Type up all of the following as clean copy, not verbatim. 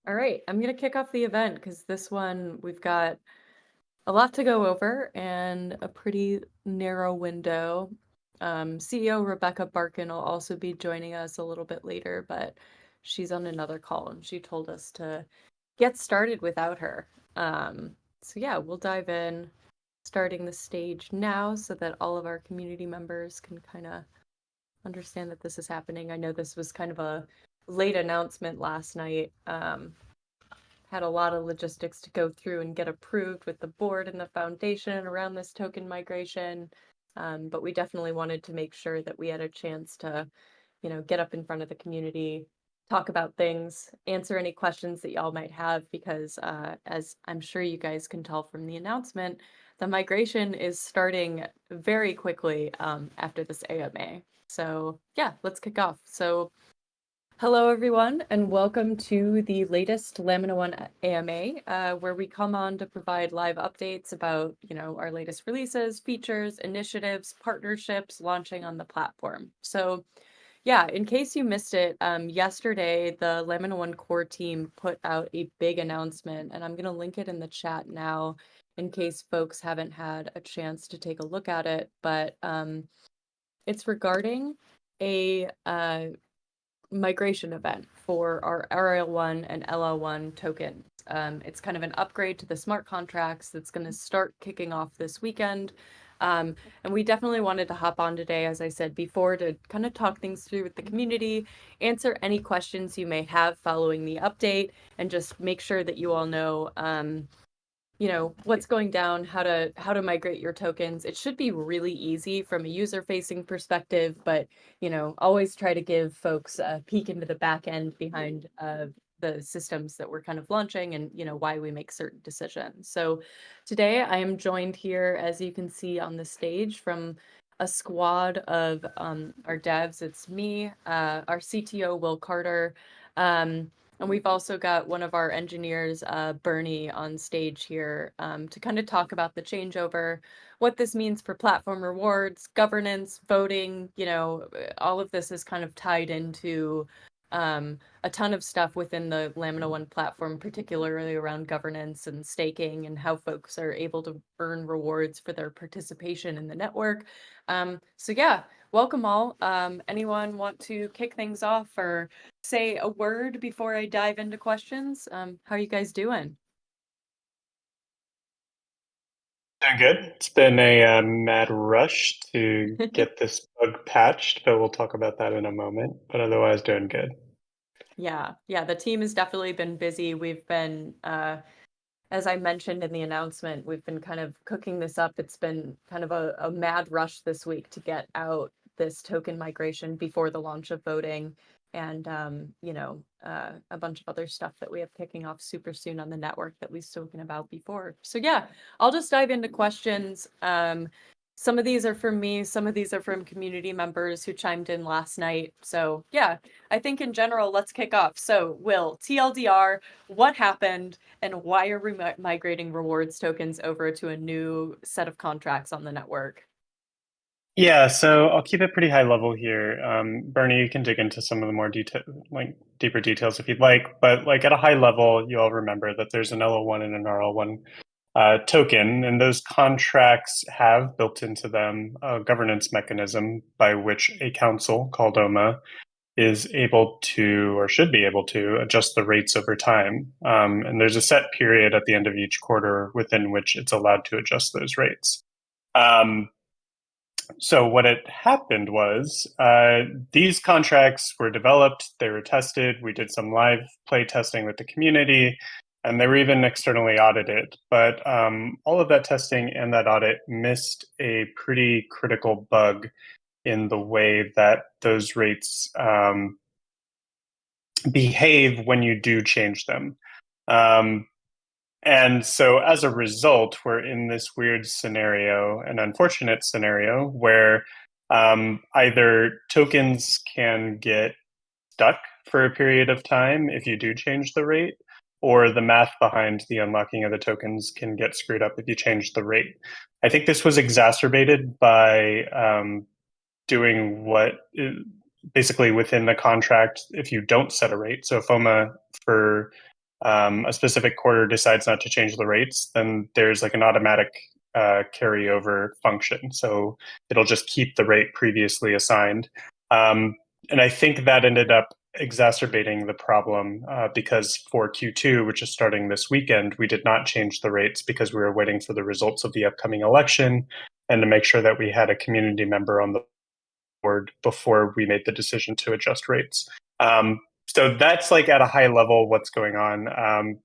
All right, I'm going to kick off the event because this one we've got a lot to go over and a pretty narrow window. CEO Rebecca Barkin will also be joining us a little bit later, but she's on another call and she told us to get started without her. So yeah, we'll dive in, starting the stage now so that all of our community members can kind of understand that this is happening. I know this was kind of a late announcement last night. Had a lot of logistics to go through and get approved with the board and the foundation around this token migration. But we definitely wanted to make sure that we had a chance to, get up in front of the community, talk about things, answer any questions that y'all might have, because as I'm sure you guys can tell from the announcement, the migration is starting very quickly after this AMA. So yeah, let's kick off. So hello, everyone, and welcome to the latest LAMINA1 AMA, where we come on to provide live updates about, our latest releases, features, initiatives, partnerships launching on the platform. So, yeah, in case you missed it, yesterday the LAMINA1 core team put out a big announcement, and I'm going to link it in the chat now in case folks haven't had a chance to take a look at it. But it's regarding a migration event for our RL1 and LL1 tokens. It's kind of an upgrade to the smart contracts that's going to start kicking off this weekend. And we definitely wanted to hop on today, as I said before, to kind of talk things through with the community, answer any questions you may have following the update, and just make sure that you all know what's going down, how to migrate your tokens. It should be really easy from a user facing perspective, but always try to give folks a peek into the back end behind the systems that we're kind of launching and why we make certain decisions. So today I am joined here, as you can see on the stage, from a squad of our devs. It's me, our CTO Will Carter, and we've also got one of our engineers, Bernie, on stage here to kind of talk about the changeover, what this means for platform rewards, governance, voting. All of this is kind of tied into a ton of stuff within the Lamina1 platform, particularly around governance and staking and how folks are able to earn rewards for their participation in the network. So yeah, welcome all. Anyone want to kick things off or say a word before I dive into questions? How are you guys doing? Doing good. It's been a mad rush to get this bug patched, but we'll talk about that in a moment. But otherwise, doing good. Yeah, the team has definitely been busy. We've been, as I mentioned in the announcement, we've been kind of cooking this up. It's been kind of a mad rush this week to get out this token migration before the launch of voting and, a bunch of other stuff that we have kicking off super soon on the network that we've spoken about before. So yeah, I'll just dive into questions. Some of these are from me, some of these are from community members who chimed in last night. So yeah, I think in general, let's kick off. So Will, TLDR, what happened and why are we migrating rewards tokens over to a new set of contracts on the network? Yeah, so I'll keep it pretty high level here. Bernie, you can dig into some of the more deeper details if you'd like. But at a high level, you all remember that there's an LO1 and an RL1 token, and those contracts have built into them a governance mechanism by which a council called OMMA is able to, or should be able to, adjust the rates over time. And there's a set period at the end of each quarter within which it's allowed to adjust those rates. So what had happened was these contracts were developed, they were tested, we did some live play testing with the community, and they were even externally audited. But all of that testing and that audit missed a pretty critical bug in the way that those rates behave when you do change them. Um, and so as a result, we're in this weird scenario, an unfortunate scenario, where either tokens can get stuck for a period of time if you do change the rate, or the math behind the unlocking of the tokens can get screwed up if you change the rate. I think this was exacerbated by doing what basically within the contract, if you don't set a rate, so FOMA for a specific quarter decides not to change the rates, then there's like an automatic carryover function. So it'll just keep the rate previously assigned. And I think that ended up exacerbating the problem because for Q2, which is starting this weekend, we did not change the rates because we were waiting for the results of the upcoming election and to make sure that we had a community member on the board before we made the decision to adjust rates. So that's like at a high level what's going on.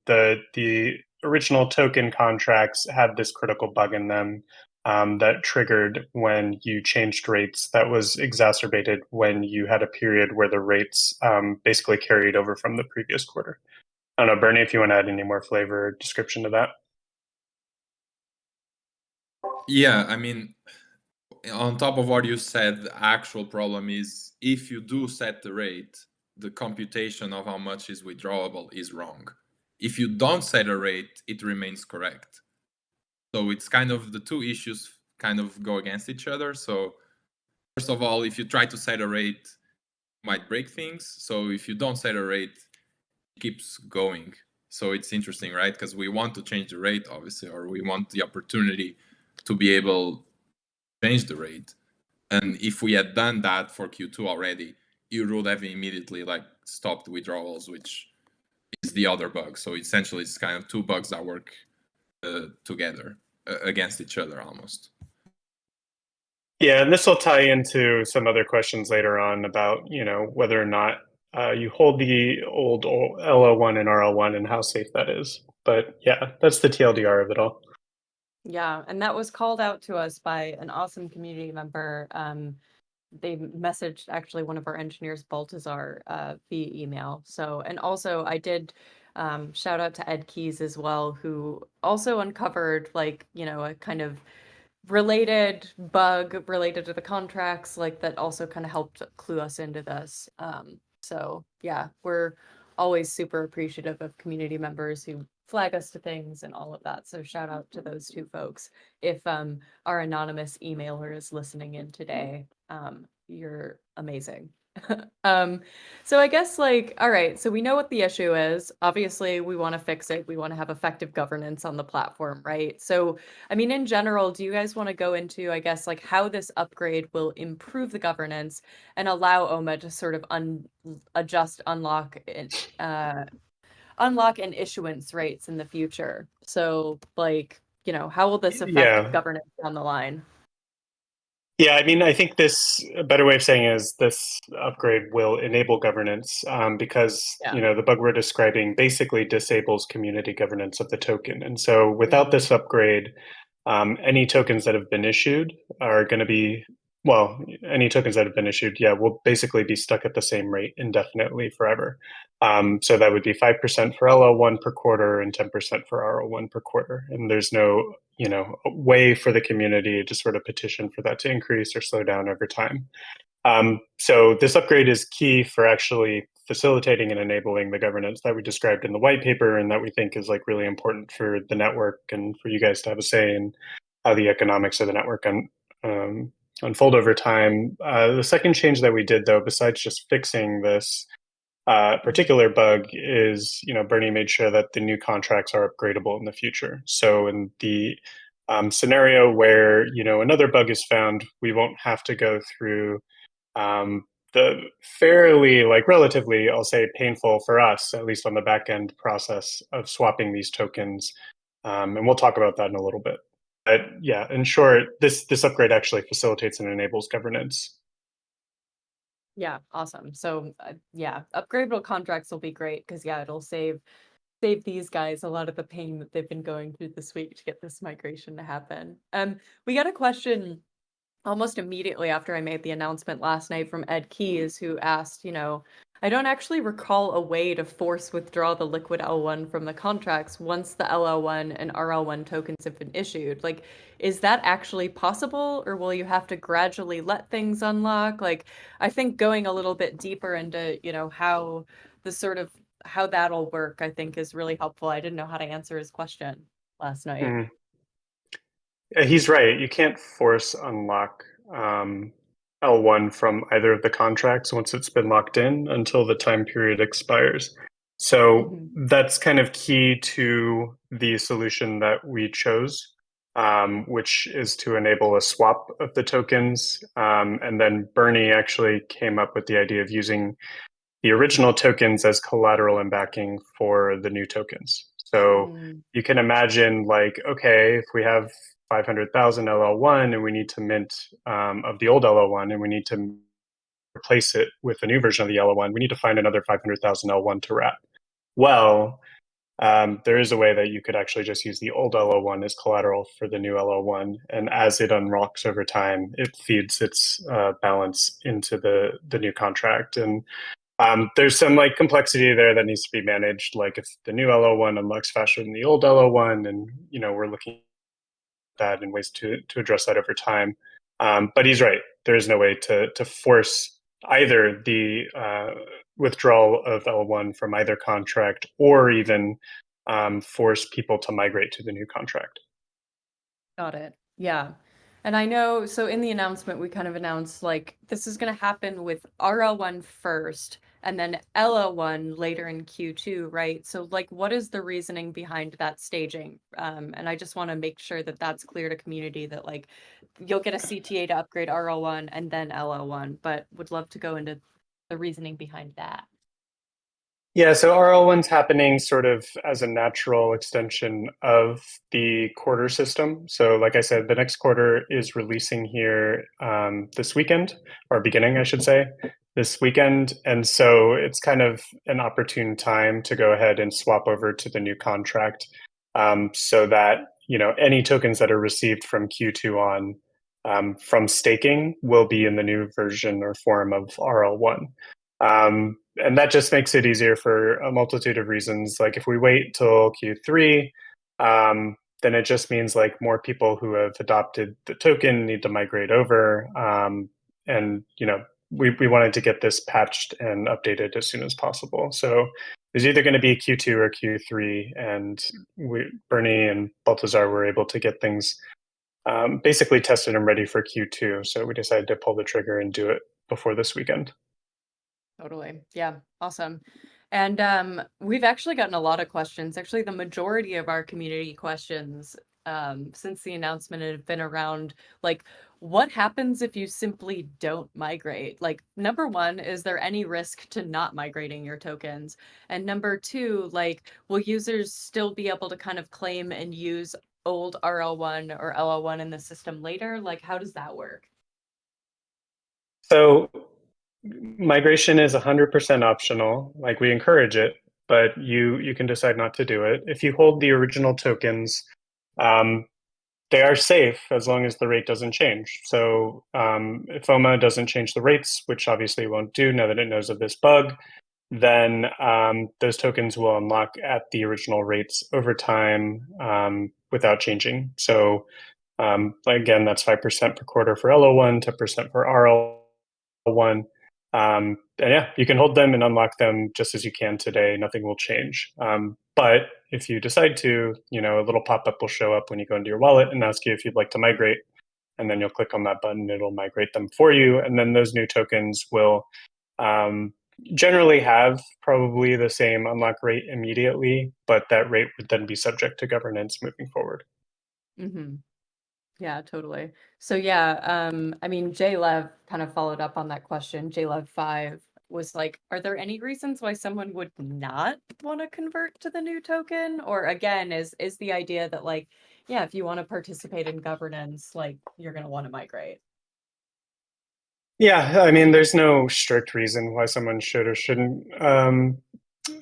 The original token contracts had this critical bug in them that triggered when you changed rates. That was exacerbated when you had a period where the rates basically carried over from the previous quarter. I don't know, Bernie, if you want to add any more flavor or description to that. Yeah, I mean, on top of what you said, the actual problem is if you do set the rate, the computation of how much is withdrawable is wrong. If you don't set a rate, it remains correct. So it's kind of the two issues kind of go against each other. So first of all, if you try to set a rate, you might break things. So if you don't set a rate, it keeps going. So it's interesting, right? Because we want to change the rate, obviously, or we want the opportunity to be able to change the rate. And if we had done that for Q2 already, you would have immediately like stopped withdrawals, which is the other bug. So essentially, it's kind of two bugs that work together against each other almost. Yeah, and this will tie into some other questions later on about, whether or not you hold the old LO1 and RL1 and how safe that is. But yeah, that's the TLDR of it all. Yeah, and that was called out to us by an awesome community member. They messaged actually one of our engineers, Baltazar, via email. So, and also I did shout out to Ed Keys as well, who also uncovered like, a kind of related bug related to the contracts, like that also kind of helped clue us into this. So yeah, we're always super appreciative of community members who flag us to things and all of that. So shout out to those two folks. If our anonymous emailer is listening in today, you're amazing. So I guess like, all right, so we know what the issue is. Obviously, we want to fix it. We want to have effective governance on the platform, right? So, I mean, in general, do you guys want to go into, I guess, like how this upgrade will improve the governance and allow OMMA to sort of adjust, unlock and issuance rates in the future? So, like, how will this affect Yeah. governance down the line? Yeah, I mean, I think a better way of saying is this upgrade will enable governance because, Yeah. the bug we're describing basically disables community governance of the token. And so without this upgrade, any tokens that have been issued are going to be, well, any tokens that have been issued, yeah, will basically be stuck at the same rate indefinitely forever. So that would be 5% for LL1 per quarter and 10% for RL1 per quarter. And there's no way for the community to sort of petition for that to increase or slow down over time. So this upgrade is key for actually facilitating and enabling the governance that we described in the white paper and that we think is like really important for the network and for you guys to have a say in how the economics of the network unfold over time. The second change that we did, though, besides just fixing this particular bug is, Bernie made sure that the new contracts are upgradable in the future. So in the scenario where, another bug is found, we won't have to go through the fairly, like relatively, I'll say painful for us, at least on the back end process of swapping these tokens. And we'll talk about that in a little bit. But yeah, in short, this upgrade actually facilitates and enables governance. Yeah, awesome. So yeah, upgradable contracts will be great because yeah, it'll save these guys a lot of the pain that they've been going through this week to get this migration to happen. We got a question almost immediately after I made the announcement last night from Ed Keys, who asked, I don't actually recall a way to force withdraw the liquid L1 from the contracts once the LL1 and RL1 tokens have been issued. Like, is that actually possible, or will you have to gradually let things unlock? Like, I think going a little bit deeper into, how the sort of how that'll work, I think is really helpful. I didn't know how to answer his question last night. Mm. He's right. You can't force unlock L1 from either of the contracts once it's been locked in until the time period expires. So Mhm. that's kind of key to the solution that we chose, which is to enable a swap of the tokens. And then Bernie actually came up with the idea of using the original tokens as collateral and backing for the new tokens. So Mm. you can imagine, like, okay, if we have 500,000 LL1 and we need to mint of the old LL1 and we need to replace it with a new version of the LL1, we need to find another 500,000 L1 to wrap. Well, there is a way that you could actually just use the old LL1 as collateral for the new LL1, and as it unlocks over time, it feeds its balance into the new contract. And there's some like complexity there that needs to be managed. Like if the new LL1 unlocks faster than the old LL1, and we're looking at that and ways to address that over time. But he's right. There is no way to force either the withdrawal of L1 from either contract or even force people to migrate to the new contract. Got it. Yeah. And I know, so in the announcement, we kind of announced like this is going to happen with RL1 first and then LL1 later in Q2, right? So, like, what is the reasoning behind that staging? And I just want to make sure that that's clear to community that, like, you'll get a CTA to upgrade RL1 and then LL1, but would love to go into the reasoning behind that. Yeah, so RL1's happening sort of as a natural extension of the quarter system. So, like I said, the next quarter is releasing here this weekend, or beginning, I should say, this weekend. And so it's kind of an opportune time to go ahead and swap over to the new contract so that, any tokens that are received from Q2 on from staking will be in the new version or form of RL1. And that just makes it easier for a multitude of reasons. Like if we wait till Q3, then it just means like more people who have adopted the token need to migrate over. And we wanted to get this patched and updated as soon as possible. So there's either going to be Q2 or Q3, and Bernie and Baltazar were able to get things basically tested and ready for Q2. So we decided to pull the trigger and do it before this weekend. Totally. Yeah. Awesome. And we've actually gotten a lot of questions. Actually, the majority of our community questions since the announcement have been around like, what happens if you simply don't migrate? Like, number one, is there any risk to not migrating your tokens? And number two, like, will users still be able to kind of claim and use old RL1 or LL1 in the system later? Like, how does that work? So migration is 100% optional. Like we encourage it, but you can decide not to do it. If you hold the original tokens, they are safe as long as the rate doesn't change. So if OMMA doesn't change the rates, which obviously it won't do now that it knows of this bug, then those tokens will unlock at the original rates over time without changing. So again, that's 5% per quarter for LO1, 10% for RL1. And yeah, you can hold them and unlock them just as you can today. Nothing will change. But if you decide to, a little pop-up will show up when you go into your wallet and ask you if you'd like to migrate. And then you'll click on that button, it'll migrate them for you. And then those new tokens will generally have probably the same unlock rate immediately, but that rate would then be subject to governance moving forward. Mm-hmm. Yeah, totally. So yeah, I mean, JLev kind of followed up on that question. JLev5 was like, are there any reasons why someone would not want to convert to the new token? Or again, is the idea that like, yeah, if you want to participate in governance, like you're going to want to migrate. Yeah, I mean, there's no strict reason why someone should or shouldn't. I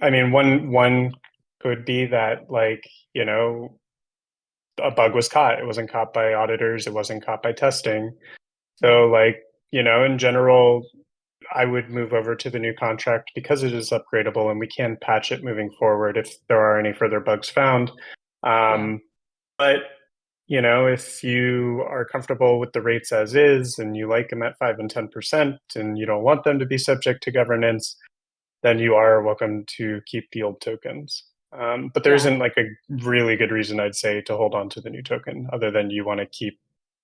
mean, one could be that like, a bug was caught. It wasn't caught by auditors. It wasn't caught by testing. So like, in general, I would move over to the new contract because it is upgradable and we can patch it moving forward if there are any further bugs found. But if you are comfortable with the rates as is and you like them at 5 and 10% and you don't want them to be subject to governance, then you are welcome to keep the old tokens. But there isn't like a really good reason, I'd say, to hold on to the new token other than you want to keep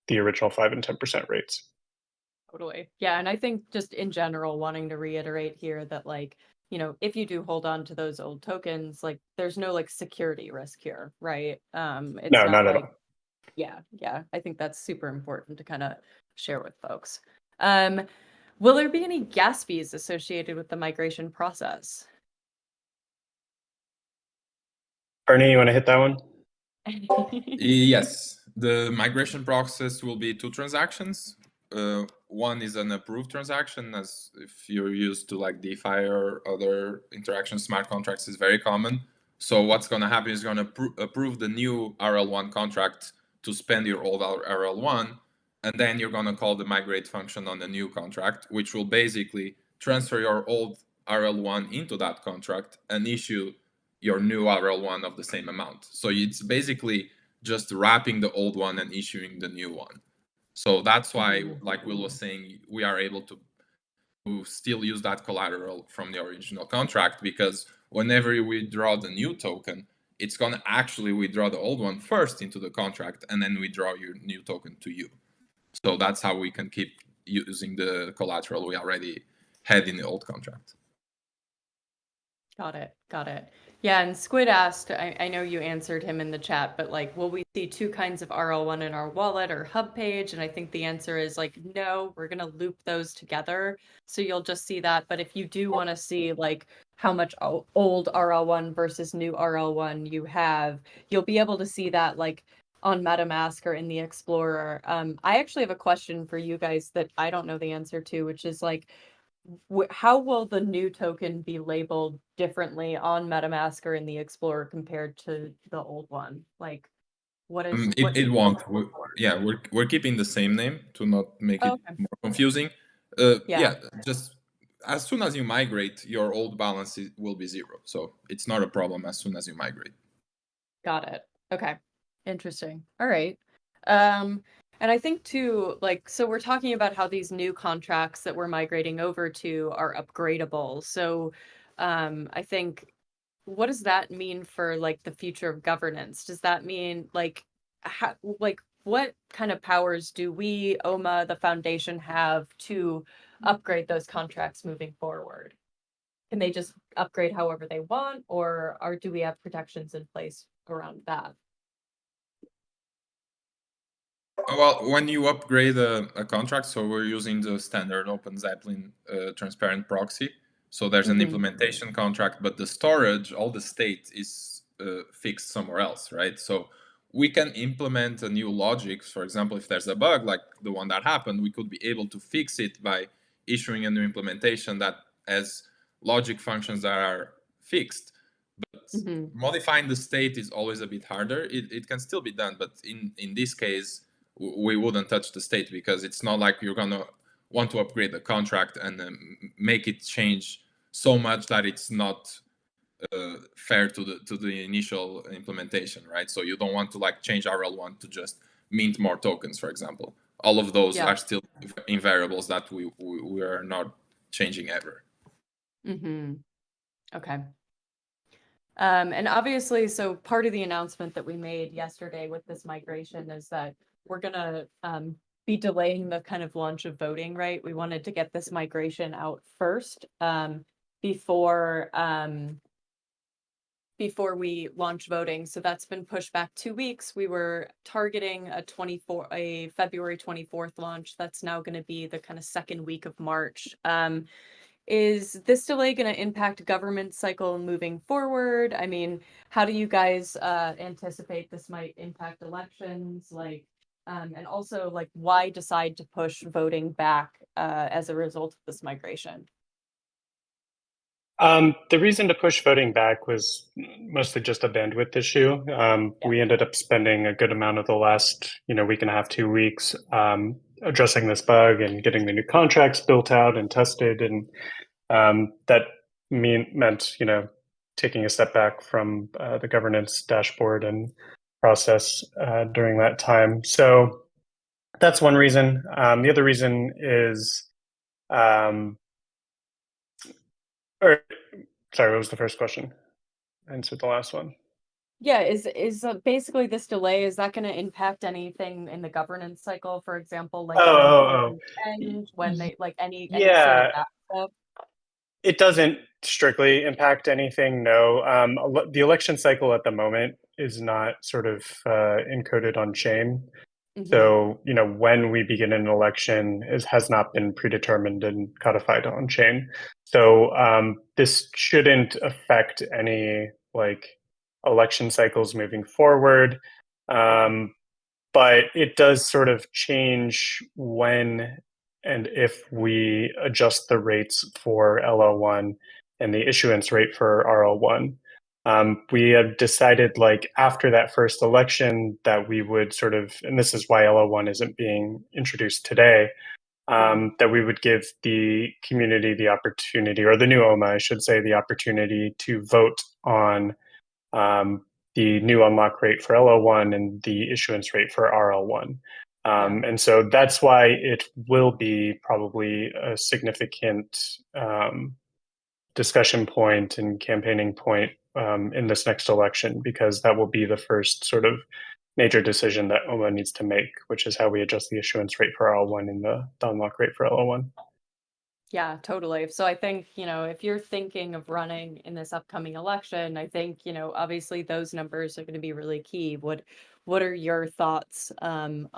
the original 5 and 10% rates. Totally. Yeah, and I think just in general, wanting to reiterate here that like, you know, if you do hold on to those old tokens, like there's no like security risk here, right? It's No, not not at like, all. yeah, I think that's super important to kind of share with folks. Will there be any gas fees associated with the migration process? Bernie, you want to hit that one? Yes, the migration process will be 2 transactions. One is an approved transaction, as if you're used to like DeFi or other interaction smart contracts is very common. So what's going to happen is going to approve the new RL1 contract to spend your old RL1, and then you're going to call the migrate function on the new contract, which will basically transfer your old RL1 into that contract and issue your new RL1 of the same amount. So it's basically just wrapping the old one and issuing the new one. So that's why, like Will was saying, we are able to still use that collateral from the original contract, because whenever you withdraw the new token, it's going to actually withdraw the old one first into the contract and then withdraw your new token to you. So that's how we can keep using the collateral we already had in the old contract. Got it. Got it. Yeah, and Squid asked, I know you answered him in the chat, but like, will we see 2 kinds of RL1 in our wallet or hub page? And I think the answer is like, no, we're going to loop those together. So you'll just see that. But if you do want to see like how much old RL1 versus new RL1 you have, you'll be able to see that like on MetaMask or in the Explorer. I actually have a question for you guys that I don't know the answer to, which is like, how will the new token be labeled differently on MetaMask or in the Explorer compared to the old one? Like, what is it won't. We're keeping the same name to not make it okay. more confusing. Yeah. Just as soon as you migrate, your old balance will be 0. So it's not a problem as soon as you migrate. Got it. Okay. Interesting. All right. And I think too, like, so we're talking about how these new contracts that we're migrating over to are upgradable. So, I think, what does that mean for like the future of governance? Does that mean like, like what kind of powers do we, OMMA, the foundation, have to upgrade those contracts moving forward? Can they just upgrade however they want, or do we have protections in place around that? Well, when you upgrade a contract, so we're using the standard Open Zeppelin transparent proxy. So there's an implementation contract, but the storage, all the state is fixed somewhere else, right? So we can implement a new logic. For example, if there's a bug like the one that happened, we could be able to fix it by issuing a new implementation that has logic functions that are fixed. But modifying the state is always a bit harder. It can still be done, but in this case, we wouldn't touch the state, because it's not like you're gonna want to upgrade the contract and make it change so much that it's not fair to the initial implementation, right? So you don't want to like change RL1 to just mint more tokens, for example. All of those are still in variables that we are not changing ever. Okay. And obviously, so part of the announcement that we made yesterday with this migration is that we're gonna be delaying the kind of launch of voting, right? We wanted to get this migration out first before before we launch voting. So that's been pushed back 2 weeks. We were targeting a February 24th launch. That's now going to be the kind of second week of March. Is this delay going to impact government cycle moving forward? I mean, how do you guys anticipate this might impact elections? Like, and also like, why decide to push voting back as a result of this migration? The reason to push voting back was mostly just a bandwidth issue. We ended up spending a good amount of the last, week and a half, 2 weeks, addressing this bug and getting the new contracts built out and tested, and that meant, taking a step back from the governance dashboard and process during that time. So that's one reason. The other reason is, sorry, what was the first question? I answered the last one. Yeah, is basically this delay, is that going to impact anything in the governance cycle? For example, like when they like any sort of that stuff? It doesn't strictly impact anything, no. The election cycle at the moment is not sort of encoded on chain. So, when we begin an election has not been predetermined and codified on chain. So this shouldn't affect any like election cycles moving forward. But it does sort of change when and if we adjust the rates for LO1 and the issuance rate for RL1. We have decided, like, after that first election that we would sort of, and this is why LO1 isn't being introduced today, that we would give the community the opportunity, or the new OMMA, I should say, the opportunity to vote on the new unlock rate for LO1 and the issuance rate for RL1. And so that's why it will be probably a significant discussion point and campaigning point in this next election, because that will be the first sort of major decision that OMMA needs to make, which is how we adjust the issuance rate for RL1 and the unlock rate for LO1. Yeah, totally. So I think, if you're thinking of running in this upcoming election, I think, obviously those numbers are going to be really key. What are your thoughts on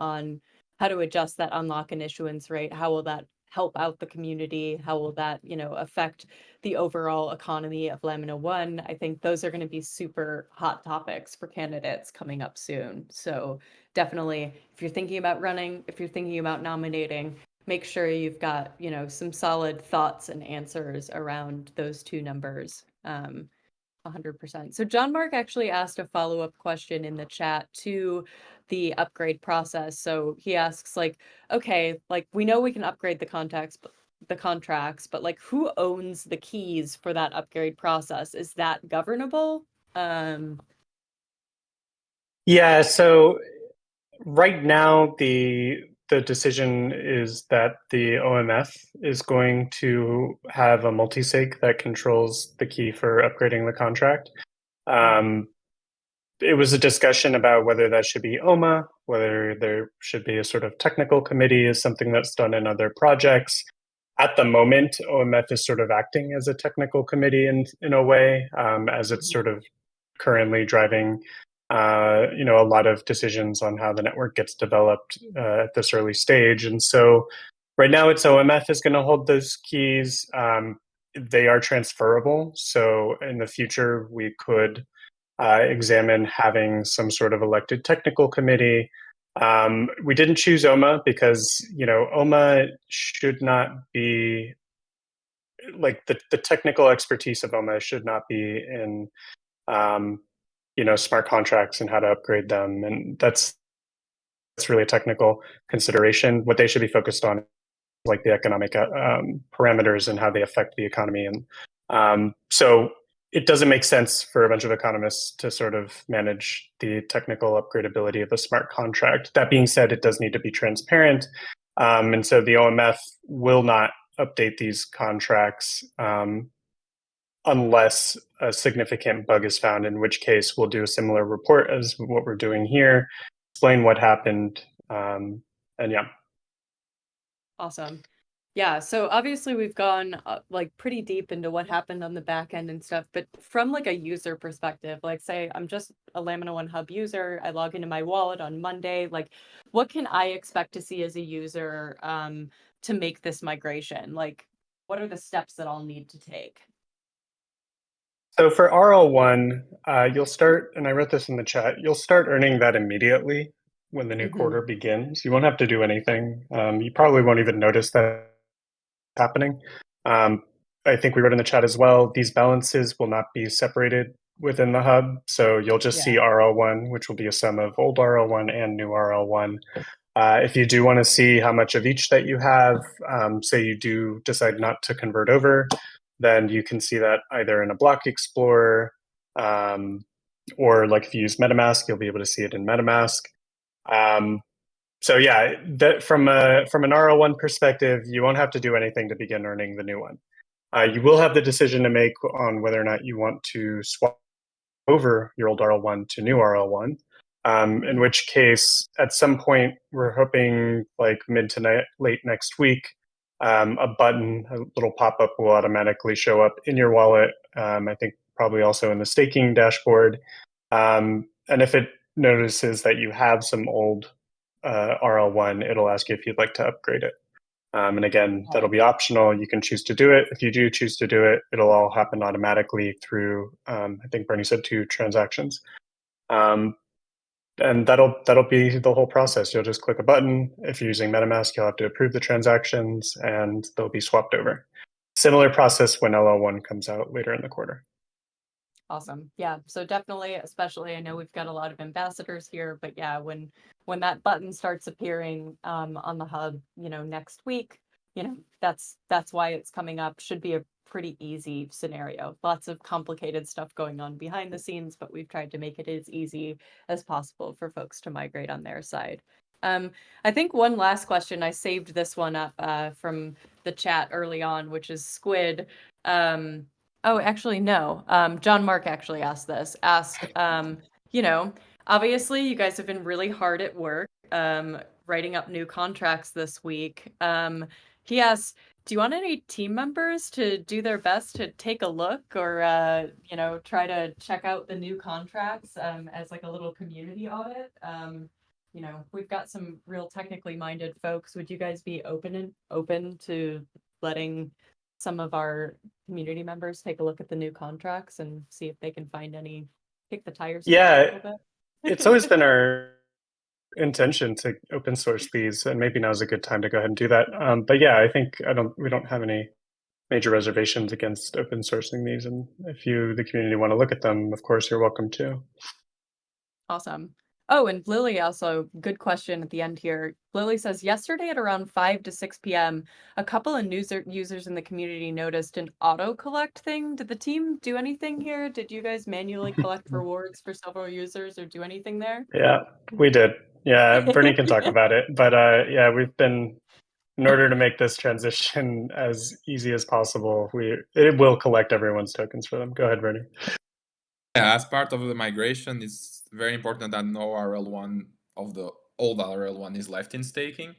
how to adjust that unlock and issuance rate? How will that help out the community? How will that, affect the overall economy of LAMINA1? I think those are going to be super hot topics for candidates coming up soon. So definitely, if you're thinking about running, if you're thinking about nominating, make sure you've got, some solid thoughts and answers around those two numbers. 100%. So John Mark actually asked a follow-up question in the chat to the upgrade process. So he asks, like, okay, like, we know we can upgrade the contracts, but like, who owns the keys for that upgrade process? Is that governable? Yeah, so right now the decision is that the OMF is going to have a multisig that controls the key for upgrading the contract. It was a discussion about whether that should be OMMA, whether there should be a sort of technical committee, is something that's done in other projects. At the moment, OMF is sort of acting as a technical committee in a way, as it's sort of currently driving a lot of decisions on how the network gets developed at this early stage. And so right now it's OMF is going to hold those keys. They are transferable. So in the future, we could examine having some sort of elected technical committee. We didn't choose OMMA because, OMMA should not be, like, the technical expertise of OMMA should not be in smart contracts and how to upgrade them. And that's really a technical consideration. What they should be focused on is like the economic parameters and how they affect the economy. And so it doesn't make sense for a bunch of economists to sort of manage the technical upgradability of a smart contract. That being said, it does need to be transparent. And so the OMF will not update these contracts unless a significant bug is found, in which case we'll do a similar report as what we're doing here, explain what happened, and yeah. Awesome. Yeah, so obviously we've gone like pretty deep into what happened on the back end and stuff, but from like a user perspective, like say I'm just a Lamina1 Hub user, I log into my wallet on Monday, like what can I expect to see as a user to make this migration? Like what are the steps that I'll need to take? So for RL1, you'll start, and I wrote this in the chat, you'll start earning that immediately when the new quarter begins. You won't have to do anything. You probably won't even notice that happening. I think we wrote in the chat as well, these balances will not be separated within the hub. So you'll just see RL1, which will be a sum of old RL1 and new RL1. If you do want to see how much of each that you have, say you do decide not to convert over, then you can see that either in a block explorer, or like if you use MetaMask, you'll be able to see it in MetaMask. So yeah, from an RL1 perspective, you won't have to do anything to begin earning the new one. You will have the decision to make on whether or not you want to swap over your old RL1 to new RL1. In which case, at some point, we're hoping like mid to late next week, a button, a little pop-up will automatically show up in your wallet. I think probably also in the staking dashboard. And if it notices that you have some old RL1, it'll ask you if you'd like to upgrade it. And again, that'll be optional. You can choose to do it. If you do choose to do it, it'll all happen automatically through, I think Bernie said 2 transactions. And that'll be the whole process. You'll just click a button. If you're using MetaMask, you'll have to approve the transactions and they'll be swapped over. Similar process when LL1 comes out later in the quarter. Awesome. Yeah. So definitely, especially I know we've got a lot of ambassadors here, but yeah, when that button starts appearing on the hub, next week, that's why it's coming up. Should be a pretty easy scenario. Lots of complicated stuff going on behind the scenes, but we've tried to make it as easy as possible for folks to migrate on their side. I think one last question, I saved this one up from the chat early on, which is Squid. Oh, actually, no. John Mark actually asked this. Obviously you guys have been really hard at work writing up new contracts this week. He asked, do you want any team members to do their best to take a look or, try to check out the new contracts as like a little community audit? We've got some real technically minded folks. Would you guys be open to letting some of our community members take a look at the new contracts and see if they can find any, kick the tires a little bit? It's always been our intention to open source these, and maybe now's a good time to go ahead and do that. But yeah, I think we don't have any major reservations against open sourcing these, and if you, the community, want to look at them, of course, you're welcome to. Awesome. Oh, and Lily also, good question at the end here. Lily says, yesterday at around 5 to 6 p.m., a couple of users in the community noticed an auto collect thing. Did the team do anything here? Did you guys manually collect rewards for several users or do anything there? Yeah, we did. Yeah, Bernie can talk about it. But yeah, we've been, in order to make this transition as easy as possible, it will collect everyone's tokens for them. Go ahead, Bernie. Yeah, as part of the migration, it's very important that no RL1 of the old RL1 is left in staking.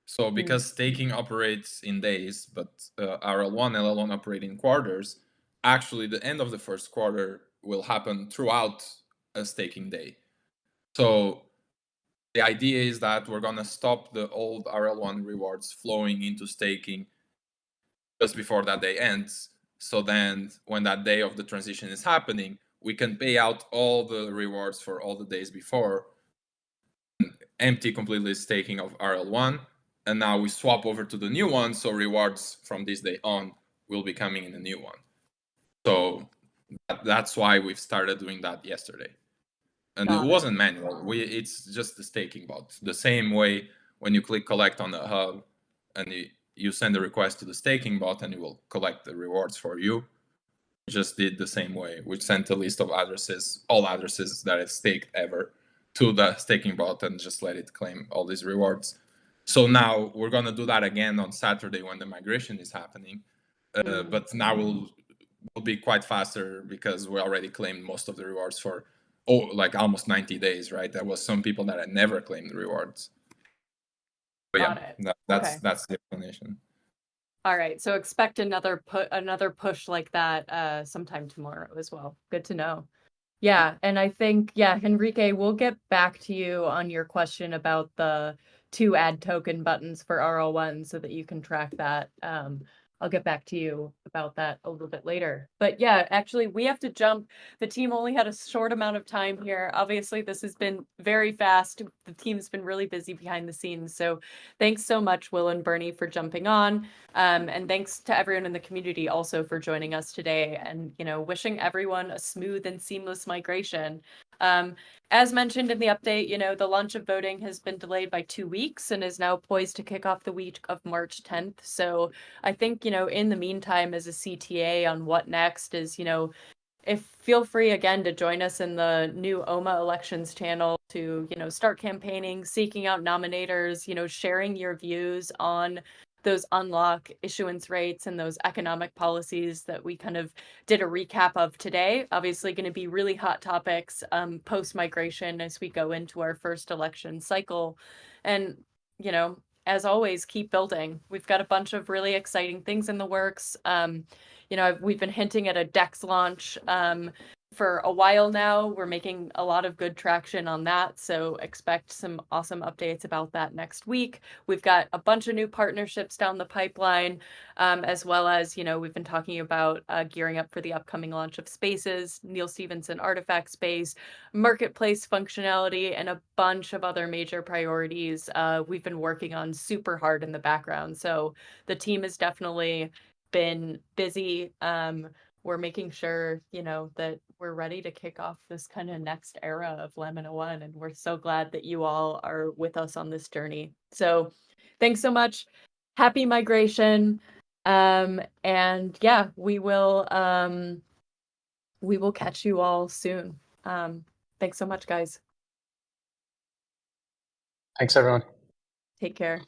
So because staking operates in days, but RL1, LL1 operate in quarters, actually the end of the first quarter will happen throughout a staking day. So the idea is that we're going to stop the old RL1 rewards flowing into staking just before that day ends. So then when that day of the transition is happening, we can pay out all the rewards for all the days before, empty completely staking of RL1, and now we swap over to the new one, so rewards from this day on will be coming in the new one. So that's why we've started doing that yesterday. And it wasn't manual. It's just the staking bot. The same way when you click collect on the hub and you send a request to the staking bot and it will collect the rewards for you. We just did the same way. We sent a list of addresses, all addresses that have staked ever, to the staking bot and just let it claim all these rewards. So now we're going to do that again on Saturday when the migration is happening. But now we'll be quite faster because we already claimed most of the rewards for like almost 90 days, right? There was some people that had never claimed the rewards. But yeah, that's the explanation. All right, so expect another push like that sometime tomorrow as well. Good to know. Yeah, and I think, yeah, Henrique, we'll get back to you on your question about the 2 add token buttons for RL1 so that you can track that. I'll get back to you about that a little bit later. But yeah, actually, we have to jump. The team only had a short amount of time here. Obviously, this has been very fast. The team's been really busy behind the scenes. So thanks so much, Will and Bernie, for jumping on. And thanks to everyone in the community also for joining us today and, wishing everyone a smooth and seamless migration. As mentioned in the update, the launch of voting has been delayed by 2 weeks and is now poised to kick off the week of March 10th. So I think, in the meantime, as a CTA on what next is, feel free again to join us in the new OMMA elections channel to, start campaigning, seeking out nominators, sharing your views on those unlock issuance rates and those economic policies that we kind of did a recap of today. Obviously going to be really hot topics post-migration as we go into our first election cycle. And, as always, keep building. We've got a bunch of really exciting things in the works. You know, we've been hinting at a DEX launch for a while now. We're making a lot of good traction on that, so expect some awesome updates about that next week. We've got a bunch of new partnerships down the pipeline, as well as, you know, we've been talking about gearing up for the upcoming launch of Spaces, Neil Stephenson Artifact Space, marketplace functionality, and a bunch of other major priorities we've been working on super hard in the background. So the team has definitely been busy. We're making sure, you know, that we're ready to kick off this kind of next era of LAMINA1, and we're so glad that you all are with us on this journey. So thanks so much. Happy migration. And yeah, we will catch you all soon. Thanks so much, guys. Thanks, everyone. Take care.